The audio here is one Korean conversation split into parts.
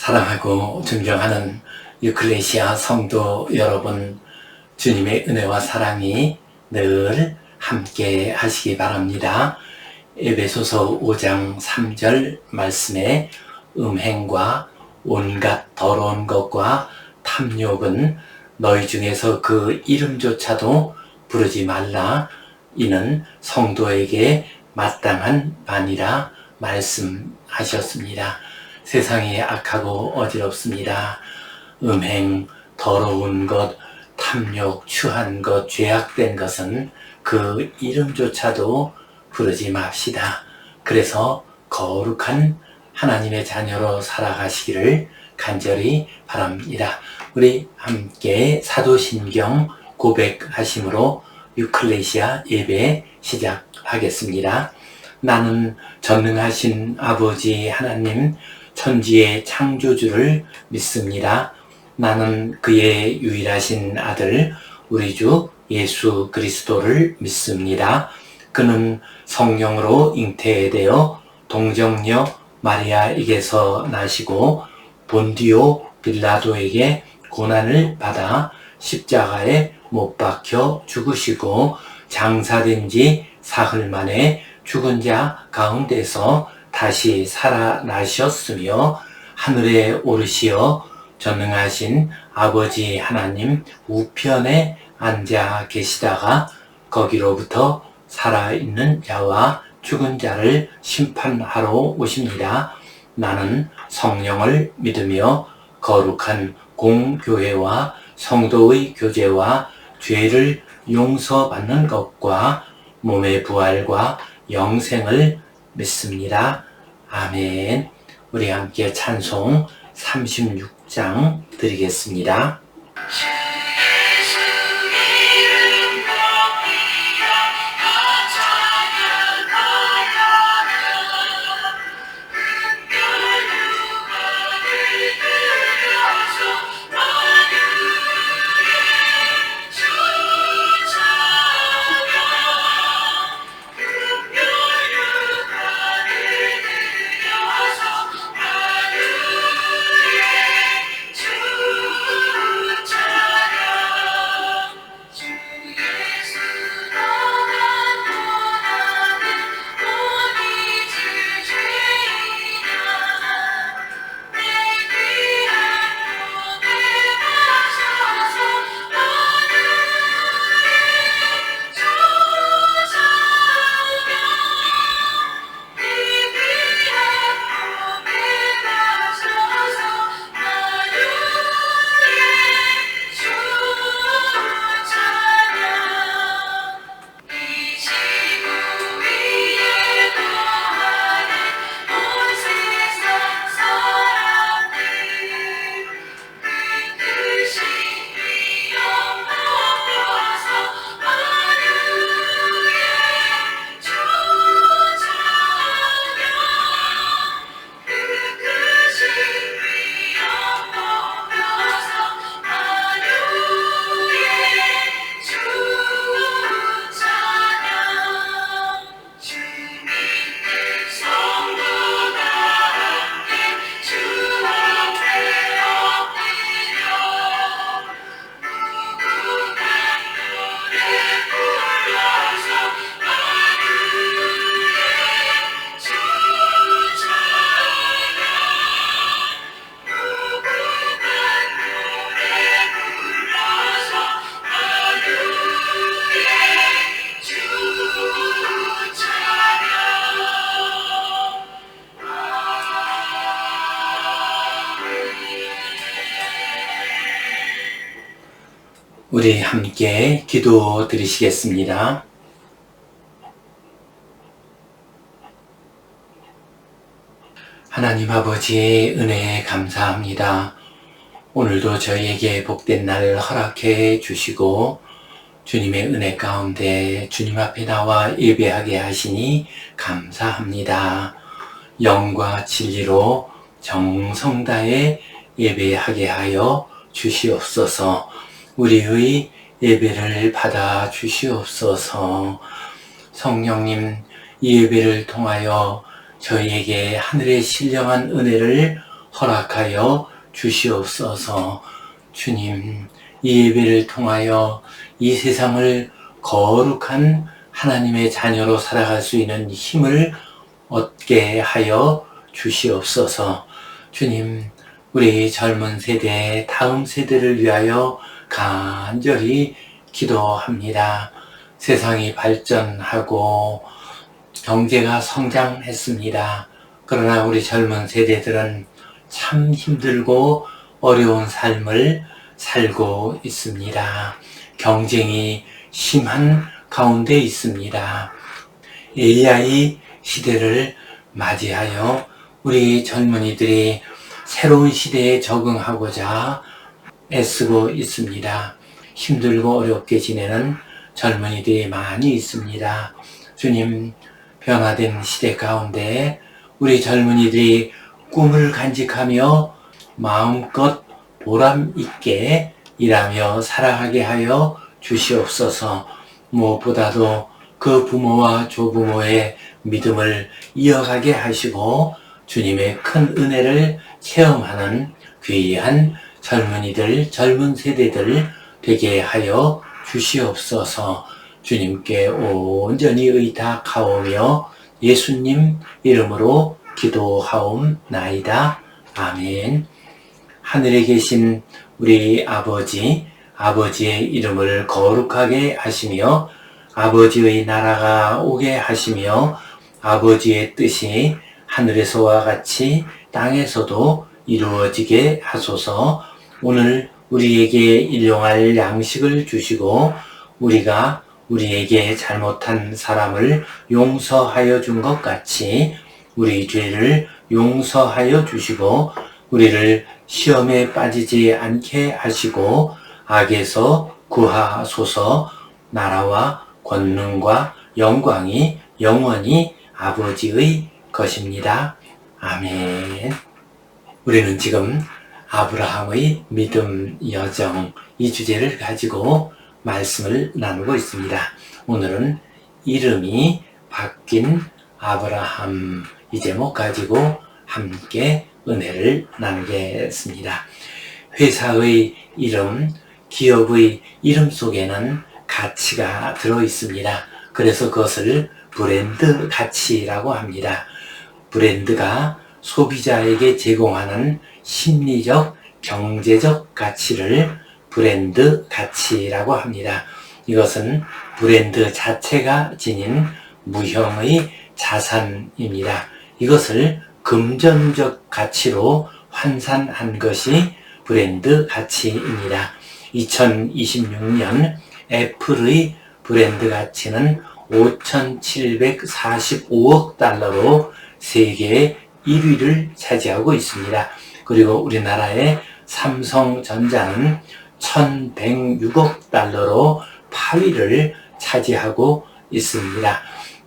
사랑하고 존경하는 유클레시아 성도 여러분, 주님의 은혜와 사랑이 늘 함께 하시기 바랍니다. 에베소서 5장 3절 말씀에 음행과 온갖 더러운 것과 탐욕은 너희 중에서 그 이름조차도 부르지 말라. 이는 성도에게 마땅한 바니라 말씀하셨습니다. 세상이 악하고 어지럽습니다. 음행, 더러운 것, 탐욕, 추한 것, 죄악된 것은 그 이름조차도 부르지 맙시다. 그래서 거룩한 하나님의 자녀로 살아가시기를 간절히 바랍니다. 우리 함께 사도신경 고백하심으로 유클레시아 예배 시작하겠습니다. 나는 전능하신 아버지 하나님, 천지의 창조주를 믿습니다. 나는 그의 유일하신 아들 우리 주 예수 그리스도를 믿습니다. 그는 성령으로 잉태되어 동정녀 마리아에게서 나시고 본디오 빌라도에게 고난을 받아 십자가에 못 박혀 죽으시고 장사된 지 사흘 만에 죽은 자 가운데서 다시 살아나셨으며 하늘에 오르시어 전능하신 아버지 하나님 우편에 앉아 계시다가 거기로부터 살아있는 자와 죽은 자를 심판하러 오십니다. 나는 성령을 믿으며 거룩한 공교회와 성도의 교제와 죄를 용서받는 것과 몸의 부활과 영생을 믿습니다. 아멘. 우리 함께 찬송 36장 드리겠습니다. 우리 함께 기도 드리시겠습니다. 하나님 아버지의 은혜에 감사합니다. 오늘도 저희에게 복된 날 허락해 주시고 주님의 은혜 가운데 주님 앞에 나와 예배하게 하시니 감사합니다. 영과 진리로 정성 다해 예배하게 하여 주시옵소서. 우리의 예배를 받아 주시옵소서. 성령님, 이 예배를 통하여 저희에게 하늘의 신령한 은혜를 허락하여 주시옵소서. 주님, 이 예배를 통하여 이 세상을 거룩한 하나님의 자녀로 살아갈 수 있는 힘을 얻게 하여 주시옵소서. 주님, 우리 젊은 세대, 다음 세대를 위하여 간절히 기도합니다. 세상이 발전하고 경제가 성장했습니다. 그러나 우리 젊은 세대들은 참 힘들고 어려운 삶을 살고 있습니다. 경쟁이 심한 가운데 있습니다. AI 시대를 맞이하여 우리 젊은이들이 새로운 시대에 적응하고자 애쓰고 있습니다. 힘들고 어렵게 지내는 젊은이들이 많이 있습니다. 주님, 변화된 시대 가운데 우리 젊은이들이 꿈을 간직하며 마음껏 보람 있게 일하며 살아가게 하여 주시옵소서. 무엇보다도 그 부모와 조부모의 믿음을 이어가게 하시고 주님의 큰 은혜를 체험하는 귀한 젊은이들, 젊은 세대들 되게 하여 주시옵소서. 주님께 온전히 의탁하오며 예수님 이름으로 기도하옵나이다. 아멘. 하늘에 계신 우리 아버지, 아버지의 이름을 거룩하게 하시며 아버지의 나라가 오게 하시며 아버지의 뜻이 하늘에서와 같이 땅에서도 이루어지게 하소서. 오늘 우리에게 일용할 양식을 주시고 우리가 우리에게 잘못한 사람을 용서하여 준 것 같이 우리 죄를 용서하여 주시고 우리를 시험에 빠지지 않게 하시고 악에서 구하소서. 나라와 권능과 영광이 영원히 아버지의 것입니다. 아멘. 우리는 지금 아브라함의 믿음 여정 이 주제를 가지고 말씀을 나누고 있습니다. 오늘은 이름이 바뀐 아브라함 이 제목 가지고 함께 은혜를 나누겠습니다. 회사의 이름, 기업의 이름 속에는 가치가 들어 있습니다. 그래서 그것을 브랜드 가치라고 합니다. 브랜드가 소비자에게 제공하는 심리적, 경제적 가치를 브랜드 가치라고 합니다. 이것은 브랜드 자체가 지닌 무형의 자산입니다. 이것을 금전적 가치로 환산한 것이 브랜드 가치입니다. 2026년 애플의 브랜드 가치는 5,745억 달러로 세계 1위를 차지하고 있습니다. 그리고 우리나라의 삼성전자는 1,106억 달러로 8위를 차지하고 있습니다.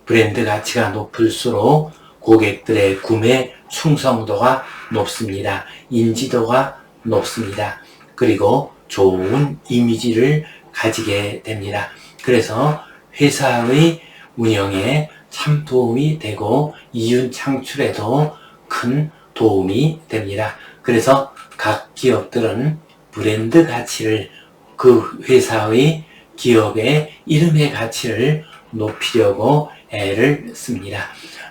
브랜드 가치가 높을수록 고객들의 구매 충성도가 높습니다. 인지도가 높습니다. 그리고 좋은 이미지를 가지게 됩니다. 그래서 회사의 운영에 참 도움이 되고 이윤 창출에도 큰 도움이 됩니다. 그래서 각 기업들은 브랜드 가치를 그 회사의 기업의 이름의 가치를 높이려고 애를 씁니다.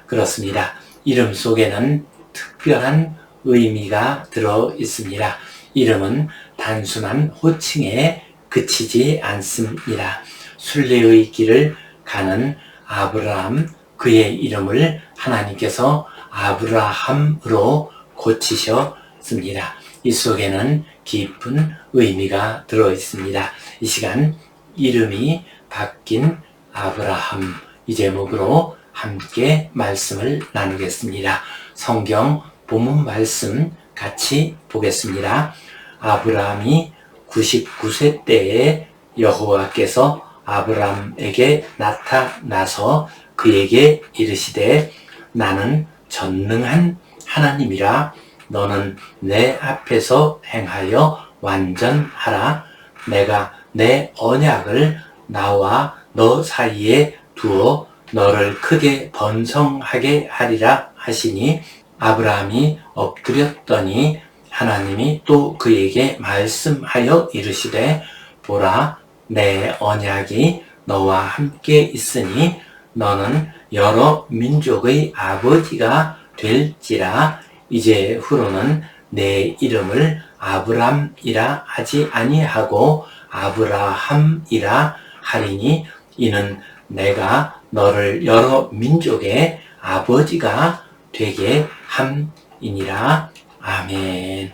그렇습니다. 이름 속에는 특별한 의미가 들어 있습니다. 이름은 단순한 호칭에 그치지 않습니다. 순례의 길을 가는 아브라함, 그의 이름을 하나님께서 아브라함으로 고치셨습니다. 이 속에는 깊은 의미가 들어 있습니다. 이 시간 이름이 바뀐 아브라함 이 제목으로 함께 말씀을 나누겠습니다. 성경 본문 말씀 같이 보겠습니다. 아브라함이 99세 때에 여호와께서 아브라함에게 나타나서 그에게 이르시되 나는 전능한 하나님이라 너는 내 앞에서 행하여 완전하라. 내가 내 언약을 나와 너 사이에 두어 너를 크게 번성하게 하리라 하시니 아브라함이 엎드렸더니 하나님이 또 그에게 말씀하여 이르시되 보라 내 언약이 너와 함께 있으니 너는 여러 민족의 아버지가 될지라. 이제 후로는 내 이름을 아브람이라 하지 아니하고 아브라함이라 하리니 이는 내가 너를 여러 민족의 아버지가 되게 함이니라. 아멘.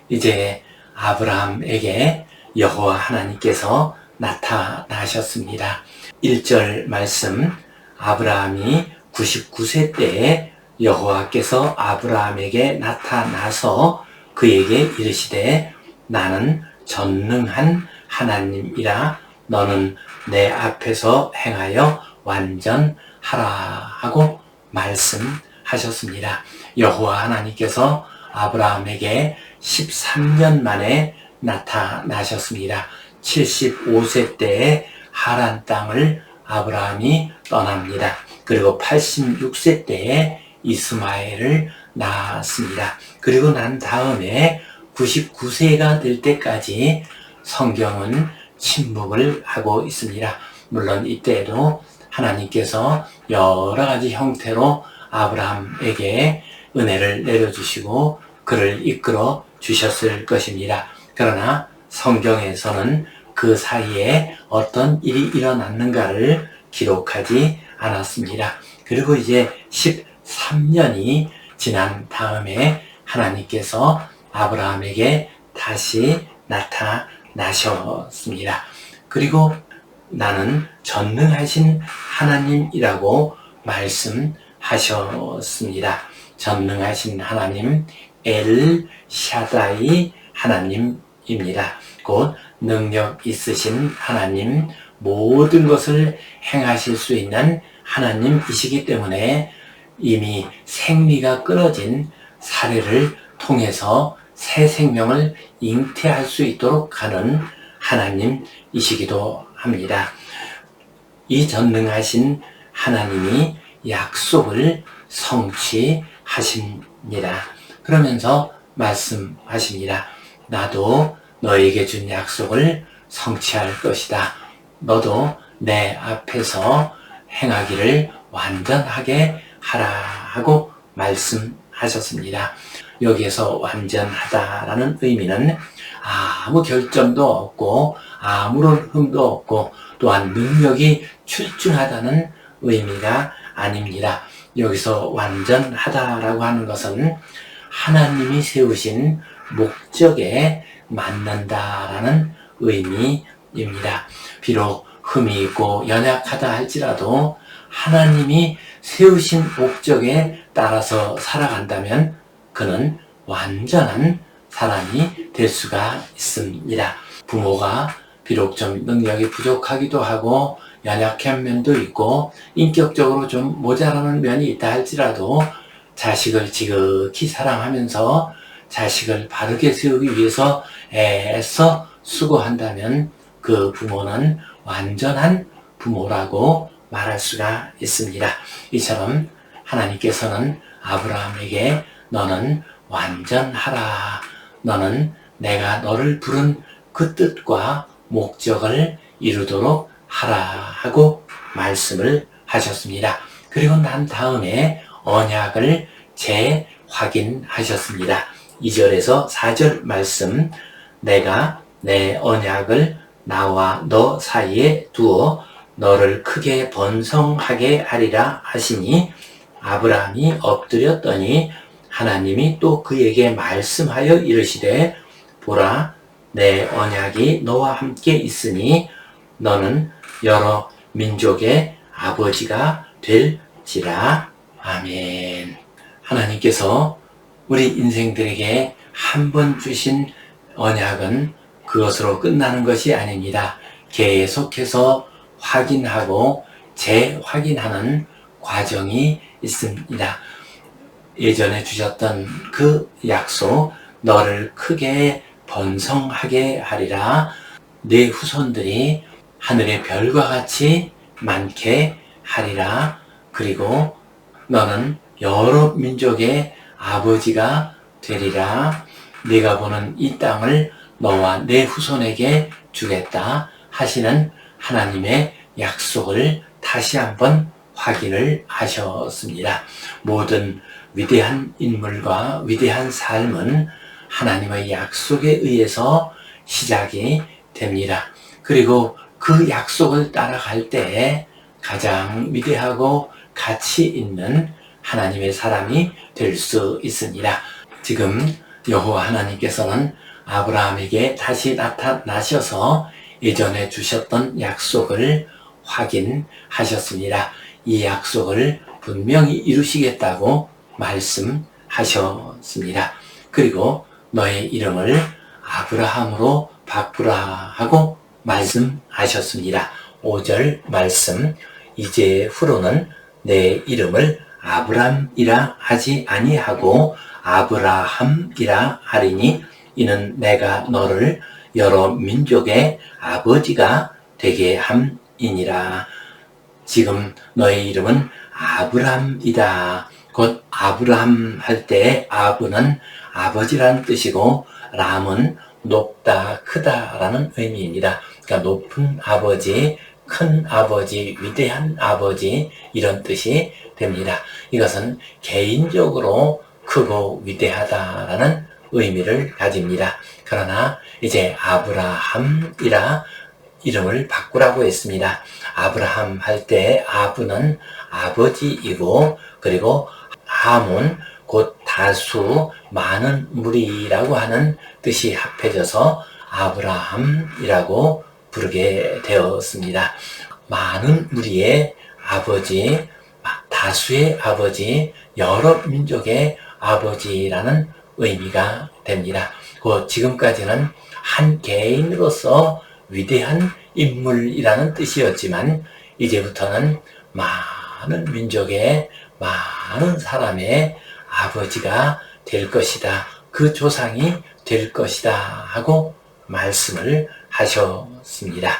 이제 아브라함에게 여호와 하나님께서 나타나셨습니다. 1절 말씀, 아브라함이 99세 때에 여호와께서 아브라함에게 나타나서 그에게 이르시되 나는 전능한 하나님이라. 너는 내 앞에서 행하여 완전하라 하고 말씀하셨습니다. 여호와 하나님께서 아브라함에게 13년 만에 나타나셨습니다. 75세 때에 하란 땅을 아브라함이 떠납니다. 그리고 86세 때에 이스마엘을 낳았습니다. 그리고 난 다음에 99세가 될 때까지 성경은 침묵을 하고 있습니다. 물론 이때에도 하나님께서 여러 가지 형태로 아브라함에게 은혜를 내려주시고 그를 이끌어 주셨을 것입니다. 그러나 성경에서는 그 사이에 어떤 일이 일어났는가를 기록하지 않았습니다. 그리고 이제 13년이 지난 다음에 하나님께서 아브라함에게 다시 나타나셨습니다. 그리고 나는 전능하신 하나님이라고 말씀하셨습니다. 전능하신 하나님, 엘 샤다이 하나님입니다. 곧 능력 있으신 하나님, 모든 것을 행하실 수 있는 하나님이시기 때문에 이미 생리가 끊어진 사례를 통해서 새 생명을 잉태할 수 있도록 하는 하나님이시기도 합니다. 이 전능하신 하나님이 약속을 성취하십니다. 그러면서 말씀하십니다. 나도 너에게 준 약속을 성취할 것이다. 너도 내 앞에서 행하기를 완전하게 하라 하고 말씀하셨습니다. 여기에서 완전하다라는 의미는 아무 결점도 없고 아무런 흠도 없고 또한 능력이 출중하다는 의미가 아닙니다. 여기서 완전하다라고 하는 것은 하나님이 세우신 목적에 맞는다라는 의미입니다. 비록 흠이 있고 연약하다 할지라도 하나님이 세우신 목적에 따라서 살아간다면 그는 완전한 사람이 될 수가 있습니다. 부모가 비록 좀 능력이 부족하기도 하고 연약한 면도 있고 인격적으로 좀 모자라는 면이 있다 할지라도 자식을 지극히 사랑하면서 자식을 바르게 세우기 위해서 애써 수고한다면 그 부모는 완전한 부모라고 말할 수가 있습니다. 이처럼 하나님께서는 아브라함에게 너는 완전하라. 너는 내가 너를 부른 그 뜻과 목적을 이루도록 하라 하고 말씀을 하셨습니다. 그리고 난 다음에 언약을 재확인하셨습니다. 2절에서 4절 말씀, 내가 내 언약을 나와 너 사이에 두어 너를 크게 번성하게 하리라 하시니 아브라함이 엎드렸더니 하나님이 또 그에게 말씀하여 이르시되 보라 내 언약이 너와 함께 있으니 너는 여러 민족의 아버지가 될지라. 아멘. 하나님께서 우리 인생들에게 한 번 주신 언약은 그것으로 끝나는 것이 아닙니다. 계속해서 확인하고 재확인하는 과정이 있습니다. 예전에 주셨던 그 약속, 너를 크게 번성하게 하리라. 네 후손들이 하늘의 별과 같이 많게 하리라. 그리고 너는 여러 민족의 아버지가 되리라. 네가 보는 이 땅을 너와 내 후손에게 주겠다 하시는 하나님의 약속을 다시 한번 확인을 하셨습니다. 모든 위대한 인물과 위대한 삶은 하나님의 약속에 의해서 시작이 됩니다. 그리고 그 약속을 따라갈 때 가장 위대하고 가치 있는 하나님의 사람이 될 수 있습니다. 지금 여호와 하나님께서는 아브라함에게 다시 나타나셔서 예전에 주셨던 약속을 확인하셨습니다. 이 약속을 분명히 이루시겠다고 말씀하셨습니다. 그리고 너의 이름을 아브라함으로 바꾸라 하고 말씀하셨습니다. 5절 말씀, 이제후로는 내 이름을 아브람이라 하지 아니하고 아브라함이라 하리니 이는 내가 너를 여러 민족의 아버지가 되게 함이니라. 지금 너의 이름은 아브람이다. 곧 아브람 할 때 아브는 아버지라는 뜻이고 람은 높다, 크다라는 의미입니다. 그러니까 높은 아버지, 큰 아버지, 위대한 아버지 이런 뜻이 됩니다. 이것은 개인적으로 크고 위대하다라는 의미를 가집니다. 그러나 이제 아브라함이라 이름을 바꾸라고 했습니다. 아브라함 할 때 아브는 아버지이고 그리고 함은 곧 다수 많은 무리라고 하는 뜻이 합해져서 아브라함이라고 부르게 되었습니다. 많은 무리의 아버지, 다수의 아버지, 여러 민족의 아버지라는 의미가 됩니다. 곧 지금까지는 한 개인으로서 위대한 인물이라는 뜻이었지만 이제부터는 많은 민족의 많은 사람의 아버지가 될 것이다. 그 조상이 될 것이다 하고 말씀을 하셨습니다.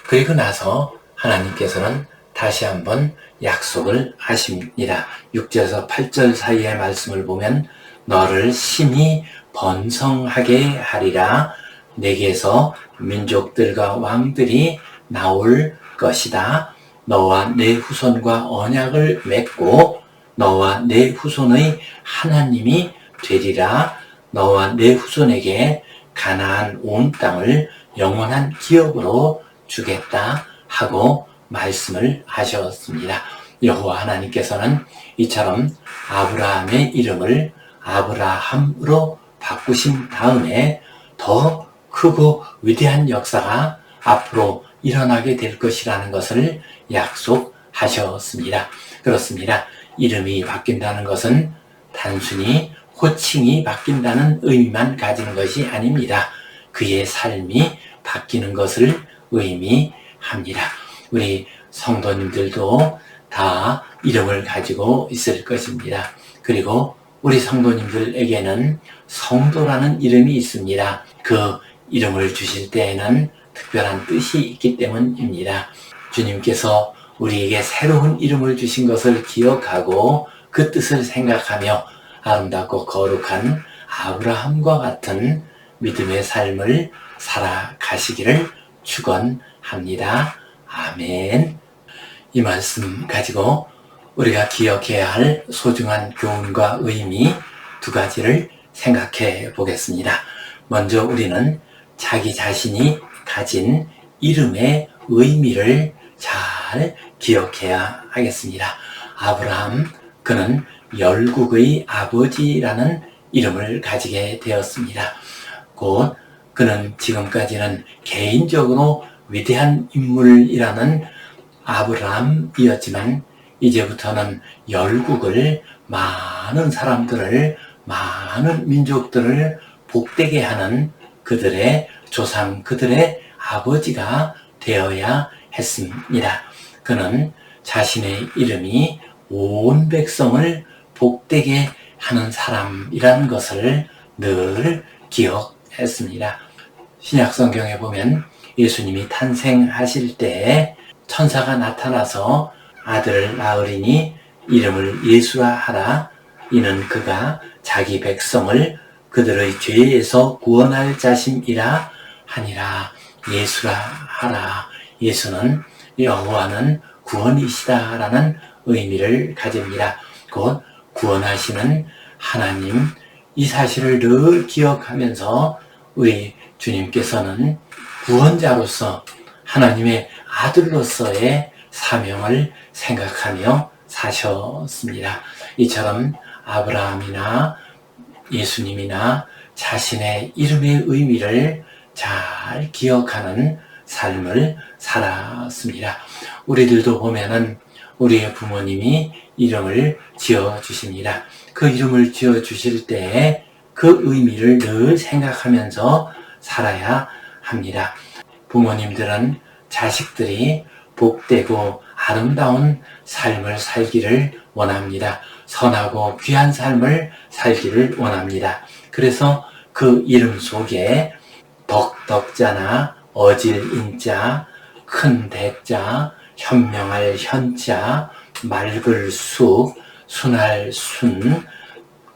그리고 나서 하나님께서는 다시 한번 약속을 하십니다. 6절에서 8절 사이의 말씀을 보면 너를 심히 번성하게 하리라. 내게서 민족들과 왕들이 나올 것이다. 너와 내 후손과 언약을 맺고 너와 내 후손의 하나님이 되리라. 너와 내 후손에게 가나안 온 땅을 영원한 기업으로 주겠다 하고 말씀을 하셨습니다. 여호와 하나님께서는 이처럼 아브라함의 이름을 아브라함으로 바꾸신 다음에 더 크고 위대한 역사가 앞으로 일어나게 될 것이라는 것을 약속하셨습니다. 그렇습니다. 이름이 바뀐다는 것은 단순히 호칭이 바뀐다는 의미만 가지는 것이 아닙니다. 그의 삶이 바뀌는 것을 의미합니다. 우리 성도님들도 다 이름을 가지고 있을 것입니다. 그리고 우리 성도님들에게는 성도라는 이름이 있습니다. 그 이름을 주실 때에는 특별한 뜻이 있기 때문입니다. 주님께서 우리에게 새로운 이름을 주신 것을 기억하고 그 뜻을 생각하며 아름답고 거룩한 아브라함과 같은 믿음의 삶을 살아가시기를 축원합니다. 아멘. 이 말씀 가지고 우리가 기억해야 할 소중한 교훈과 의미 두 가지를 생각해 보겠습니다. 먼저 우리는 자기 자신이 가진 이름의 의미를 잘 기억해야 하겠습니다. 아브라함, 그는 열국의 아버지라는 이름을 가지게 되었습니다. 곧 그는 지금까지는 개인적으로 위대한 인물이라는 아브라함이었지만 이제부터는 열국을, 많은 사람들을, 많은 민족들을 복되게 하는 그들의 조상, 그들의 아버지가 되어야 했습니다. 그는 자신의 이름이 온 백성을 복되게 하는 사람이라는 것을 늘 기억했습니다. 신약 성경에 보면 예수님이 탄생하실 때 천사가 나타나서 아들을 낳으리니 이름을 예수라 하라. 이는 그가 자기 백성을 그들의 죄에서 구원할 자심이라 하니라. 예수라 하라. 예수는 여호와는 구원이시다라는 의미를 가집니다. 곧 구원하시는 하나님, 이 사실을 늘 기억하면서 우리 주님께서는 구원자로서 하나님의 아들로서의 사명을 생각하며 사셨습니다. 이처럼 아브라함이나 예수님이나 자신의 이름의 의미를 잘 기억하는 삶을 살았습니다. 우리들도 보면은 우리의 부모님이 이름을 지어주십니다. 그 이름을 지어주실 때에 그 의미를 늘 생각하면서 살아야 합니다. 부모님들은 자식들이 복되고 아름다운 삶을 살기를 원합니다. 선하고 귀한 삶을 살기를 원합니다. 그래서 그 이름 속에 덕자나 어질 인자, 큰 대자, 현명할 현자, 맑을 쑥, 순할 순,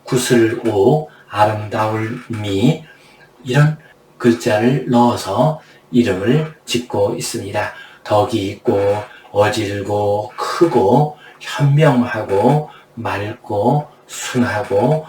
구슬 오, 아름다울 미, 이런 글자를 넣어서 이름을 짓고 있습니다. 덕이 있고 어질고 크고 현명하고 맑고 순하고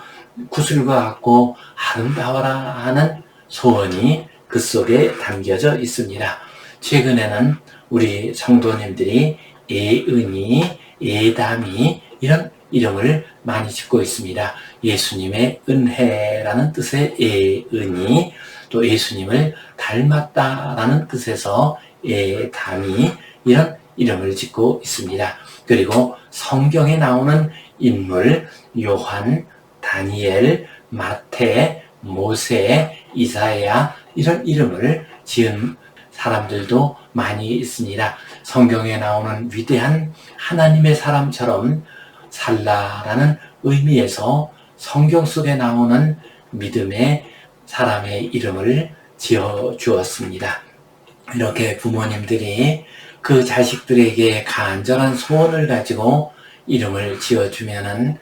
구슬과 같고 아름다워라 하는 소원이 그 속에 담겨져 있습니다. 최근에는 우리 성도님들이 예은이, 예담이 이런 이름을 많이 짓고 있습니다. 예수님의 은혜라는 뜻의 예은이, 또 예수님을 닮았다라는 뜻에서 예담이 이런 이름을 짓고 있습니다. 그리고 성경에 나오는 인물 요한, 다니엘, 마태, 모세, 이사야 이런 이름을 지은 사람들도 많이 있습니다. 성경에 나오는 위대한 하나님의 사람처럼 살라라는 의미에서 성경 속에 나오는 믿음의 사람의 이름을 지어 주었습니다. 이렇게 부모님들이 그 자식들에게 간절한 소원을 가지고 이름을 지어주면은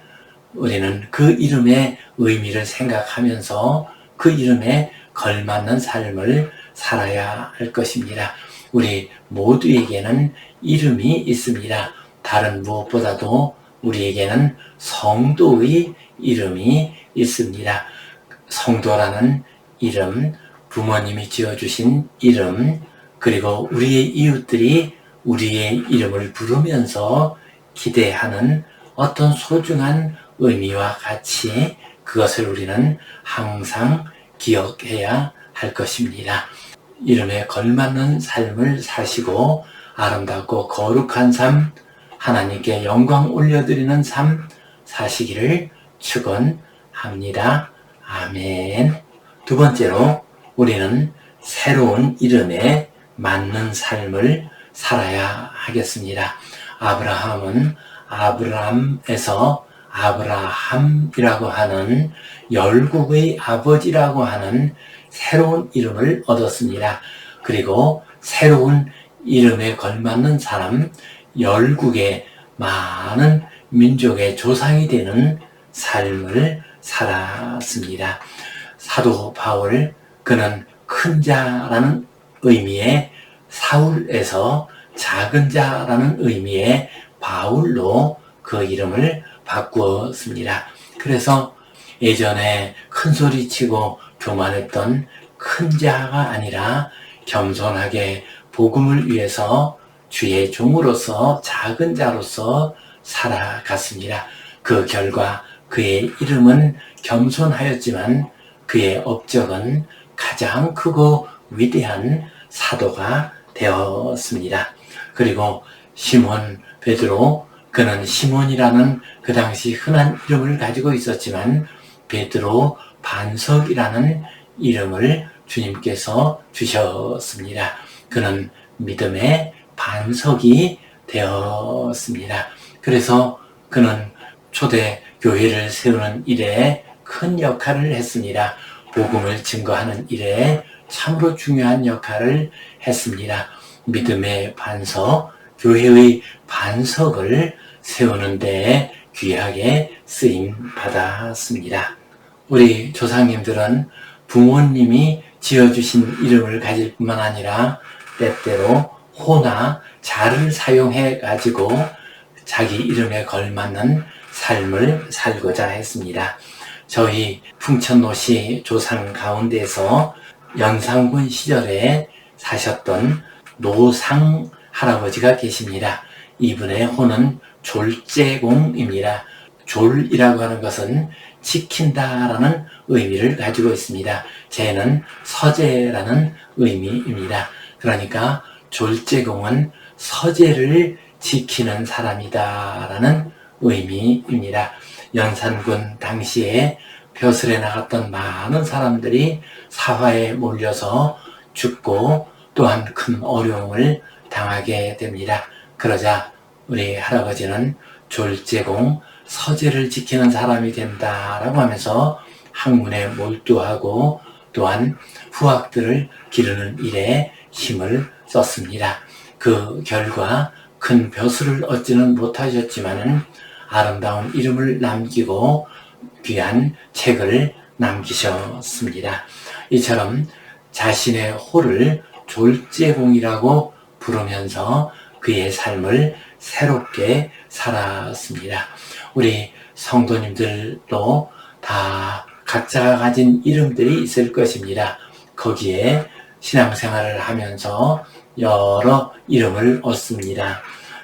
우리는 그 이름의 의미를 생각하면서 그 이름에 걸맞는 삶을 살아야 할 것입니다. 우리 모두에게는 이름이 있습니다. 다른 무엇보다도 우리에게는 성도의 이름이 있습니다. 성도라는 이름, 부모님이 지어주신 이름, 그리고 우리의 이웃들이 우리의 이름을 부르면서 기대하는 어떤 소중한 의미와 같이 그것을 우리는 항상 기억해야 할 것입니다. 이름에 걸맞는 삶을 사시고 아름답고 거룩한 삶, 하나님께 영광 올려드리는 삶 사시기를 축원합니다. 아멘. 두 번째로 우리는 새로운 이름에 맞는 삶을 살아야 하겠습니다. 아브라함은 아브람에서 아브라함이라고 하는 열국의 아버지라고 하는 새로운 이름을 얻었습니다. 그리고 새로운 이름에 걸맞는 사람, 열국의 많은 민족의 조상이 되는 삶을 살았습니다. 사도 바울, 그는 큰 자라는 의미의 사울에서 작은 자라는 의미의 바울로 그 이름을 바꾸었습니다. 그래서 예전에 큰 소리 치고 교만했던 큰 자가 아니라 겸손하게 복음을 위해서 주의 종으로서 작은 자로서 살아갔습니다. 그 결과 그의 이름은 겸손하였지만 그의 업적은 가장 크고 위대한 사도가 되었습니다. 그리고 시몬 베드로, 그는 시몬이라는 그 당시 흔한 이름을 가지고 있었지만 베드로 반석이라는 이름을 주님께서 주셨습니다. 그는 믿음의 반석이 되었습니다. 그래서 그는 초대 교회를 세우는 일에 큰 역할을 했습니다. 복음을 증거하는 일에 참으로 중요한 역할을 했습니다. 믿음의 반석, 교회의 반석을 세우는 데 귀하게 쓰임 받았습니다. 우리 조상님들은 부모님이 지어주신 이름을 가질 뿐만 아니라 때때로 호나 자를 사용해 가지고 자기 이름에 걸맞는 삶을 살고자 했습니다. 저희 풍천노시 조상 가운데서 연산군 시절에 사셨던 노상 할아버지가 계십니다. 이분의 호는 졸제공입니다. 졸이라고 하는 것은 지킨다라는 의미를 가지고 있습니다. 제는 서제라는 의미입니다. 그러니까 졸제공은 서제를 지키는 사람이다라는 의미입니다. 연산군 당시에 벼슬에 나갔던 많은 사람들이 사화에 몰려서 죽고 또한 큰 어려움을 당하게 됩니다. 그러자 우리 할아버지는 졸제공, 서제를 지키는 사람이 된다라고 하면서 학문에 몰두하고 또한 후학들을 기르는 일에 힘을 썼습니다. 그 결과 큰 벼슬을 얻지는 못하셨지만은 아름다운 이름을 남기고 귀한 책을 남기셨습니다. 이처럼 자신의 호를 졸제공이라고 부르면서 그의 삶을 새롭게 살았습니다. 우리 성도님들도 다 각자가 가진 이름들이 있을 것입니다. 거기에 신앙생활을 하면서 여러 이름을 얻습니다.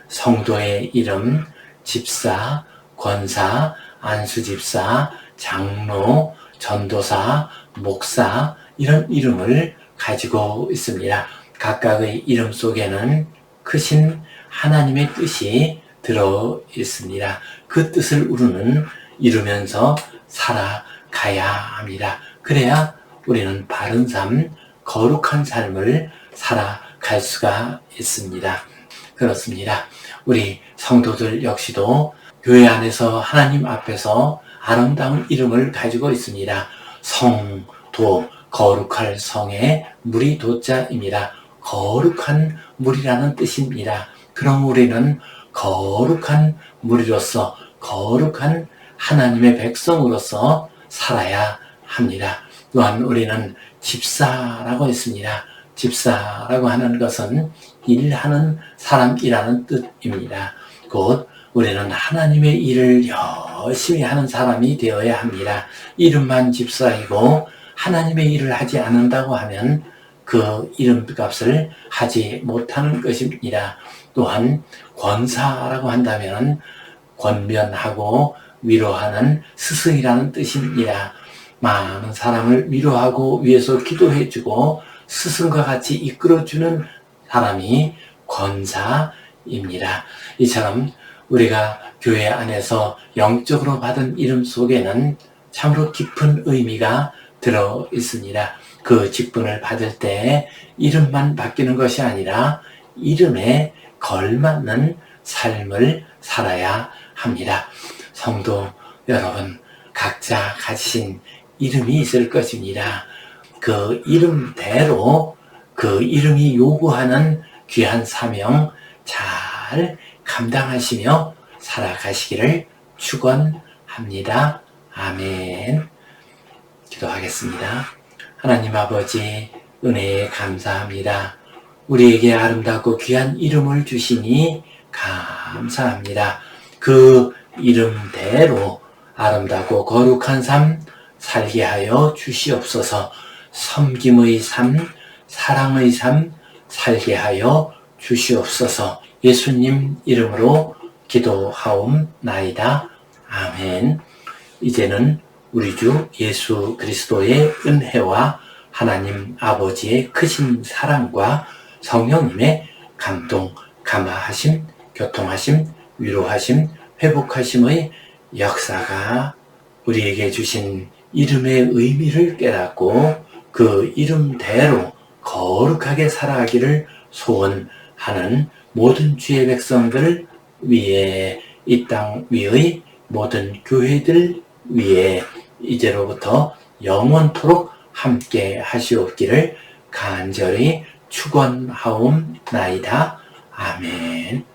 성도의 이름, 집사, 권사, 안수집사, 장로, 전도사, 목사 이런 이름을 가지고 있습니다. 각각의 이름 속에는 크신 하나님의 뜻이 들어 있습니다. 그 뜻을 우리는 이루면서 살아가야 합니다. 그래야 우리는 바른 삶, 거룩한 삶을 살아갈 수가 있습니다. 그렇습니다. 우리 성도들 역시도 교회 안에서 하나님 앞에서 아름다운 이름을 가지고 있습니다. 성도, 거룩할 성에 물이 도자입니다. 거룩한 물이라는 뜻입니다. 그럼 우리는 거룩한 물이로서 거룩한 하나님의 백성으로서 살아야 합니다. 또한 우리는 집사라고 했습니다. 집사라고 하는 것은 일하는 사람이라는 뜻입니다. 곧 우리는 하나님의 일을 열심히 하는 사람이 되어야 합니다. 이름만 집사이고 하나님의 일을 하지 않는다고 하면 그 이름값을 하지 못하는 것입니다. 또한 권사라고 한다면 권면하고 위로하는 스승이라는 뜻입니다. 많은 사람을 위로하고 위해서 기도해주고 스승과 같이 이끌어주는 사람이 권사입니다. 이처럼 우리가 교회 안에서 영적으로 받은 이름 속에는 참으로 깊은 의미가 들어 있습니다. 그 직분을 받을 때 이름만 바뀌는 것이 아니라 이름에 걸맞는 삶을 살아야 합니다. 성도 여러분, 각자 가진 이름이 있을 것입니다. 그 이름대로 그 이름이 요구하는 귀한 사명 잘 감당하시며 살아가시기를 축원합니다. 아멘. 기도하겠습니다. 하나님 아버지, 은혜에 감사합니다. 우리에게 아름답고 귀한 이름을 주시니 감사합니다. 그 이름대로 아름답고 거룩한 삶 살게 하여 주시옵소서. 섬김의 삶, 사랑의 삶 살게 하여 주시옵소서. 예수님 이름으로 기도하옵나이다. 아멘. 이제는 우리 주 예수 그리스도의 은혜와 하나님 아버지의 크신 사랑과 성령님의 감동, 감화하심, 교통하심, 위로하심, 회복하심의 역사가 우리에게 주신 이름의 의미를 깨닫고 그 이름대로 거룩하게 살아가기를 소원하는 모든 주의 백성들 위에 이 땅 위의 모든 교회들 위에 이제로부터 영원토록 함께 하시옵기를 간절히 축원하옵나이다. 아멘.